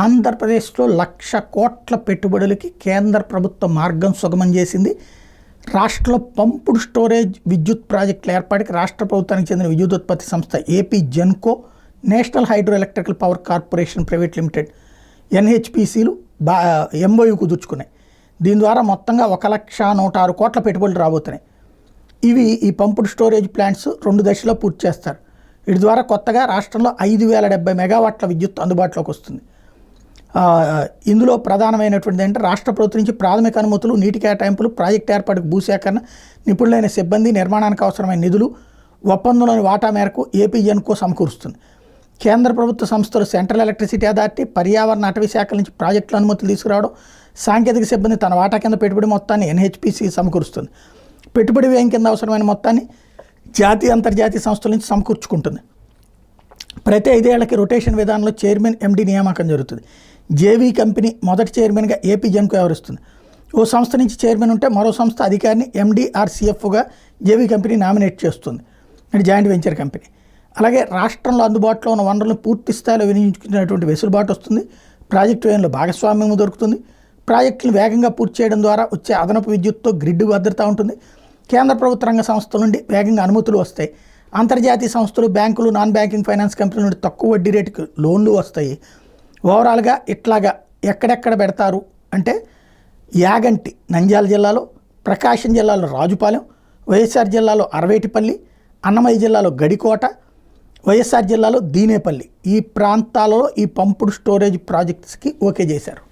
ఆంధ్రప్రదేశ్లో 1,00,000 కోట్ల పెట్టుబడులకి కేంద్ర ప్రభుత్వం మార్గం సుగమం చేసింది. రాష్ట్రంలో పంపుడు స్టోరేజ్ విద్యుత్ ప్రాజెక్టుల ఏర్పాటుకి రాష్ట్ర ప్రభుత్వానికి చెందిన విద్యుదుత్పత్తి సంస్థ AP Genco, national hydro electrical power corporation private limited ఎన్హెచ్పిసిలు ఎంఓయూ కుదుర్చుకున్నాయి. దీని ద్వారా మొత్తంగా 1,106 కోట్ల పెట్టుబడులు రాబోతున్నాయి. ఇవి ఈ పంపుడు స్టోరేజ్ ప్లాంట్స్ 2 దశల్లో పూర్తి చేస్తారు. వీటి ద్వారా కొత్తగా రాష్ట్రంలో 5,070 మెగావాట్ల విద్యుత్ అందుబాటులోకి వస్తుంది. ఇందులో ప్రధానమైనటువంటిది ఏంటంటే రాష్ట్ర ప్రభుత్వం నుంచి ప్రాథమిక అనుమతులు, నీటి కేటాయింపులు, ప్రాజెక్టు ఏర్పాటుకు భూసేకరణ, నిపుణులైన సిబ్బంది, నిర్మాణానికి అవసరమైన నిధులు ఒప్పందంలోని వాటా మేరకు ఏపీ జెన్కో సమకూరుస్తుంది. కేంద్ర ప్రభుత్వ సంస్థలు సెంట్రల్ ఎలక్ట్రిసిటీ అథారిటీ, పర్యావరణ అటవీ శాఖల నుంచి ప్రాజెక్టుల అనుమతులు తీసుకురావడం, సాంకేతిక సిబ్బంది తన వాటా కింద పెట్టుబడి మొత్తాన్ని ఎన్హెచ్పిసి సమకూరుస్తుంది. పెట్టుబడి వ్యయం కింద అవసరమైన మొత్తాన్ని జాతీయ అంతర్జాతీయ సంస్థల నుంచి సమకూర్చుకుంటుంది. ప్రతి 5 ఏళ్లకి రొటేషన్ విధానంలో చైర్మన్ ఎండీ నియామకం జరుగుతుంది. జేవీ కంపెనీ మొదటి చైర్మన్గా ఏపీ జెన్కో వ్యవహరిస్తుంది. ఓ సంస్థ నుంచి చైర్మన్ ఉంటే మరో సంస్థ అధికారిని ఎండీ ఆర్ సిఎఫ్గా జేవీ కంపెనీ నామినేట్ చేస్తుంది. అంటే జాయింట్ వెంచర్ కంపెనీ. అలాగే రాష్ట్రంలో అందుబాటులో ఉన్న వనరులను పూర్తి స్థాయిలో వినియోగించుకునేటువంటి వెసులుబాటు వస్తుంది. ప్రాజెక్టు వ్యయంలో భాగస్వామ్యం దొరుకుతుంది. ప్రాజెక్టులను వేగంగా పూర్తి చేయడం ద్వారా వచ్చే అదనపు విద్యుత్తో గ్రిడ్ భద్రత ఉంటుంది. కేంద్ర ప్రభుత్వ రంగ సంస్థల నుండి వేగంగా అనుమతులు వస్తాయి. అంతర్జాతీయ సంస్థలు, బ్యాంకులు, నాన్ బ్యాంకింగ్ ఫైనాన్స్ కంపెనీల నుండి తక్కువ వడ్డీ రేటుకి లోన్లు వస్తాయి. ఓవరాల్గా ఇట్లాగా ఎక్కడెక్కడ పెడతారు అంటే యాగంటి నంద్యాల జిల్లాలో, ప్రకాశం జిల్లాలో రాజుపాలెం, వైఎస్ఆర్ జిల్లాలో అరవేటిపల్లి, అన్నమయ్య జిల్లాలో గడికోట, వైఎస్ఆర్ జిల్లాలో దీనేపల్లి, ఈ ప్రాంతాలలో ఈ పంపుడు స్టోరేజ్ ప్రాజెక్ట్స్కి ఓకే చేశారు.